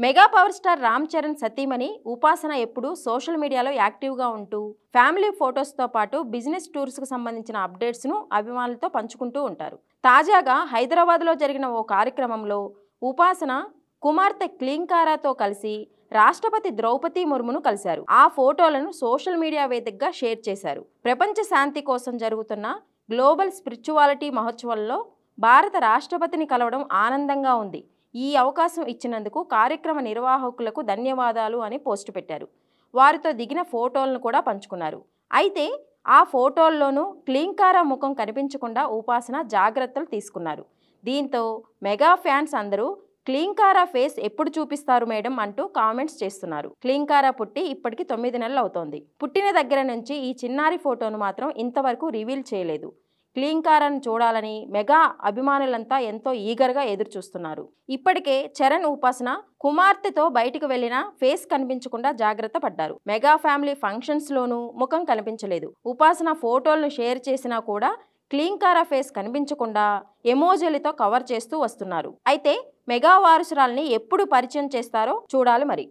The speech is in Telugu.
Mega power star Ram Charan సతీమణి ఉపాసన ఎప్పుడు సోషల్ మీడియాలో యాక్టివ్గా ఉంటూ ఫ్యామిలీ ఫొటోస్తో పాటు బిజినెస్ టూర్స్కు సంబంధించిన అప్డేట్స్ను అభిమానులతో పంచుకుంటూ ఉంటారు. తాజాగా హైదరాబాద్లో జరిగిన ఓ కార్యక్రమంలో ఉపాసన కుమార్తె క్లీంకారాతో కలిసి రాష్ట్రపతి ద్రౌపది ముర్మును కలిశారు. ఆ ఫోటోలను సోషల్ మీడియా వేదికగా షేర్ చేశారు. ప్రపంచ శాంతి కోసం జరుగుతున్న గ్లోబల్ స్పిరిచువాలిటీ మహోత్సవంలో భారత రాష్ట్రపతిని కలవడం ఆనందంగా ఉంది. ఈ అవకాశం ఇచ్చినందుకు కార్యక్రమ నిర్వాహకులకు ధన్యవాదాలు అని పోస్ట్ పెట్టారు. వారితో దిగిన ఫోటోలను కూడా పంచుకున్నారు. అయితే ఆ ఫోటోల్లోనూ క్లీంకారా ముఖం కనిపించకుండా ఉపాసన జాగ్రత్తలు తీసుకున్నారు. దీంతో మెగా ఫ్యాన్స్ అందరూ క్లీంకారా ఫేస్ ఎప్పుడు చూపిస్తారు మేడం అంటూ కామెంట్స్ చేస్తున్నారు. క్లీంకారా పుట్టి ఇప్పటికి 9 నెలలు అవుతోంది. పుట్టిన దగ్గర నుంచి ఈ చిన్నారి ఫోటోను మాత్రం ఇంతవరకు రివీల్ చేయలేదు. క్లీంకారాను చూడాలని మెగా అభిమానులంతా ఎంతో ఈగర్గా ఎదురుచూస్తున్నారు. ఇప్పటికే చరణ్ ఉపాసన కుమార్తెతో బయటకు వెళ్లినా ఫేస్ కనిపించకుండా జాగ్రత్త పడ్డారు. మెగా ఫ్యామిలీ ఫంక్షన్స్లోనూ ముఖం కనిపించలేదు. ఉపాసన ఫోటోలను షేర్ చేసినా కూడా క్లీంకారా ఫేస్ కనిపించకుండా ఎమోజీలతో కవర్ చేస్తూ వస్తున్నారు. అయితే మెగా వారసురాల్ని ఎప్పుడు పరిచయం చేస్తారో చూడాలి మరి.